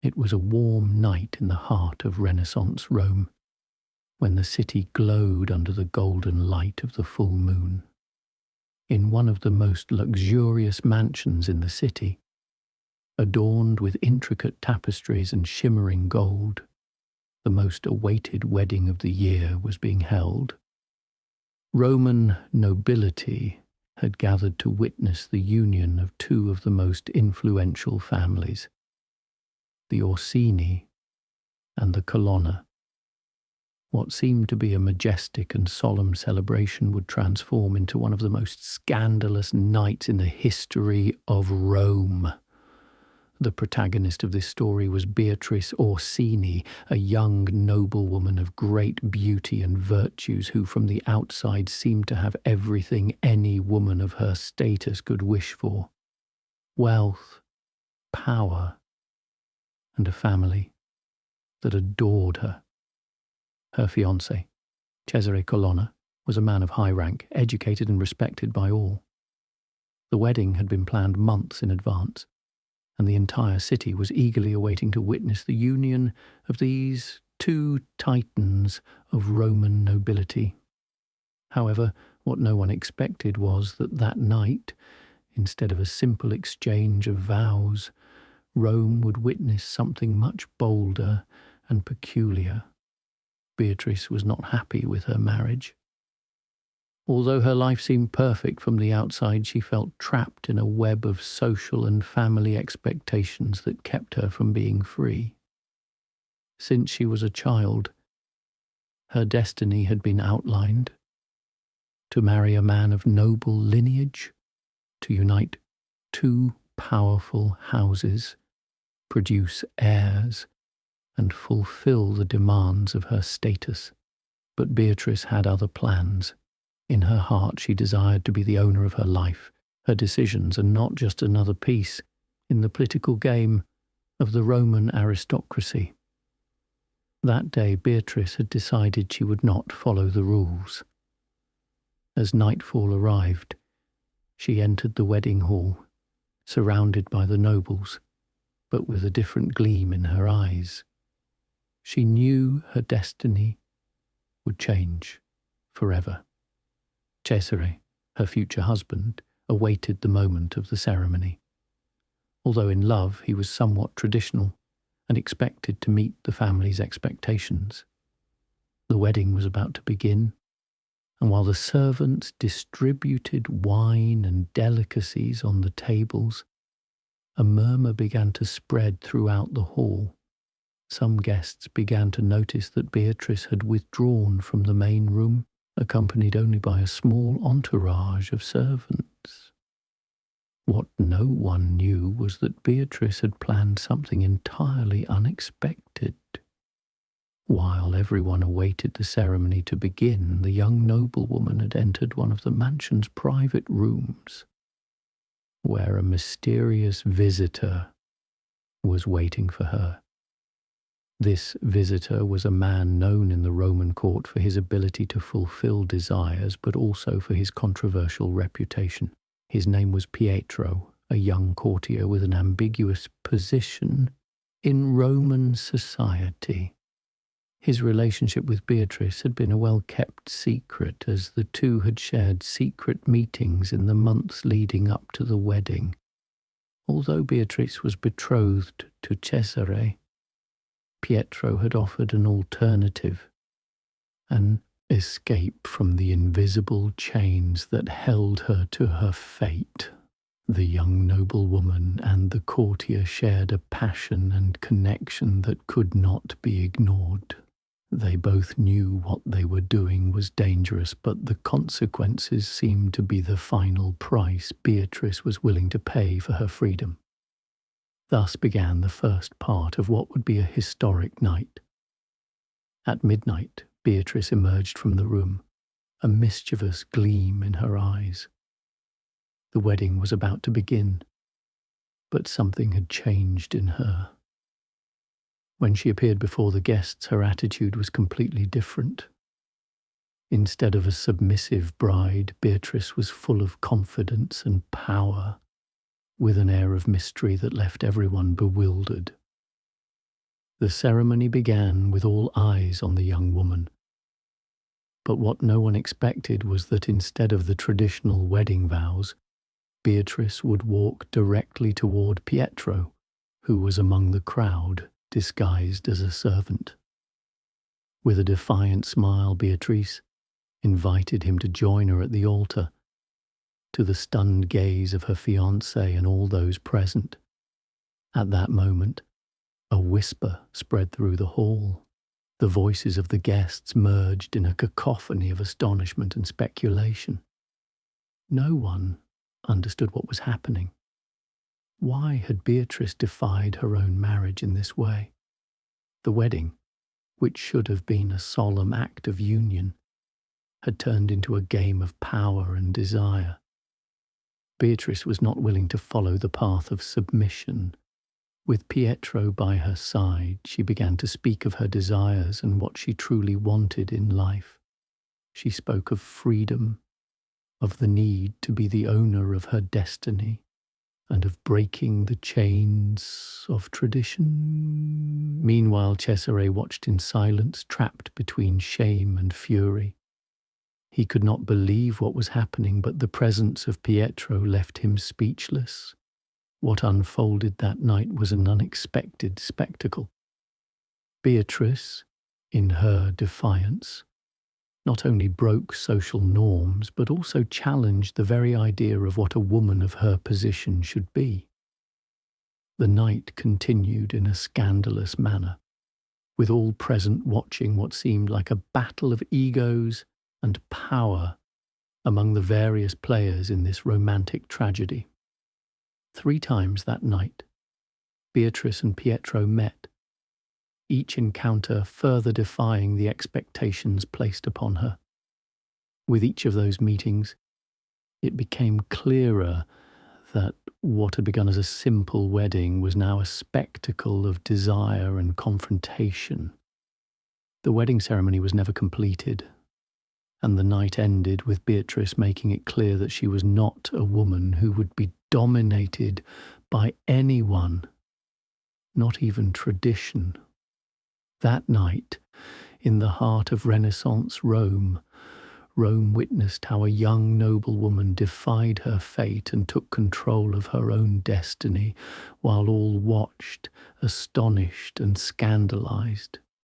It was a warm night in the heart of Renaissance Rome, when the city glowed under the golden light of the full moon. In one of the most luxurious mansions in the city, adorned with intricate tapestries and shimmering gold, the most awaited wedding of the year was being held. Roman nobility had gathered to witness the union of two of the most influential families, the Orsini and the Colonna. What seemed to be a majestic and solemn celebration would transform into one of the most scandalous nights in the history of Rome. The protagonist of this story was Beatrice Orsini, a young noblewoman of great beauty and virtues who from the outside seemed to have everything any woman of her status could wish for: wealth, power, and a family that adored her. Her fiancé, Cesare Colonna, was a man of high rank, educated and respected by all. The wedding had been planned months in advance, and the entire city was eagerly awaiting to witness the union of these two titans of Roman nobility. However, what no one expected was that that night, instead of a simple exchange of vows, Rome would witness something much bolder and peculiar. Beatrice was not happy with her marriage. Although her life seemed perfect from the outside, she felt trapped in a web of social and family expectations that kept her from being free. Since she was a child, her destiny had been outlined: to marry a man of noble lineage, to unite two powerful houses, produce heirs, and fulfill the demands of her status. But Beatrice had other plans. In her heart she desired to be the owner of her life, her decisions, and not just another piece in the political game of the Roman aristocracy. That day Beatrice had decided she would not follow the rules. As nightfall arrived, she entered the wedding hall, surrounded by the nobles, but with a different gleam in her eyes. She knew her destiny would change forever. Cesare, her future husband, awaited the moment of the ceremony. Although in love he was somewhat traditional and expected to meet the family's expectations. The wedding was about to begin, and while the servants distributed wine and delicacies on the tables, a murmur began to spread throughout the hall. Some guests began to notice that Beatrice had withdrawn from the main room, accompanied only by a small entourage of servants. What no one knew was that Beatrice had planned something entirely unexpected. While everyone awaited the ceremony to begin, the young noblewoman had entered one of the mansion's private rooms, where a mysterious visitor was waiting for her. This visitor was a man known in the Roman court for his ability to fulfill desires, but also for his controversial reputation. His name was Pietro, a young courtier with an ambiguous position in Roman society. His relationship with Beatrice had been a well-kept secret, as the two had shared secret meetings in the months leading up to the wedding. Although Beatrice was betrothed to Cesare, Pietro had offered an alternative, an escape from the invisible chains that held her to her fate. The young noblewoman and the courtier shared a passion and connection that could not be ignored. They both knew what they were doing was dangerous, but the consequences seemed to be the final price Beatrice was willing to pay for her freedom. Thus began the first part of what would be a historic night. At midnight, Beatrice emerged from the room, a mischievous gleam in her eyes. The wedding was about to begin, but something had changed in her. When she appeared before the guests, her attitude was completely different. Instead of a submissive bride, Beatrice was full of confidence and power, with an air of mystery that left everyone bewildered. The ceremony began with all eyes on the young woman. But what no one expected was that instead of the traditional wedding vows, Beatrice would walk directly toward Pietro, who was among the crowd, disguised as a servant. With a defiant smile, Beatrice invited him to join her at the altar. To the stunned gaze of her fiancé and all those present, at that moment, a whisper spread through the hall. The voices of the guests merged in a cacophony of astonishment and speculation. No one understood what was happening. Why had Beatrice defied her own marriage in this way? The wedding, which should have been a solemn act of union, had turned into a game of power and desire. Beatrice was not willing to follow the path of submission. With Pietro by her side, she began to speak of her desires and what she truly wanted in life. She spoke of freedom, of the need to be the owner of her destiny, and of breaking the chains of tradition. Meanwhile, Cesare watched in silence, trapped between shame and fury. He could not believe what was happening, but the presence of Pietro left him speechless. What unfolded that night was an unexpected spectacle. Beatrice, in her defiance, not only broke social norms, but also challenged the very idea of what a woman of her position should be. The night continued in a scandalous manner, with all present watching what seemed like a battle of egos and power among the various players in this romantic tragedy. 3 times that night, Beatrice and Pietro met, each encounter further defying the expectations placed upon her. With each of those meetings, it became clearer that what had begun as a simple wedding was now a spectacle of desire and confrontation. The wedding ceremony was never completed, and the night ended with Beatrice making it clear that she was not a woman who would be dominated by anyone, not even tradition. That night, in the heart of Renaissance Rome, Rome witnessed how a young noblewoman defied her fate and took control of her own destiny, while all watched, astonished and scandalized.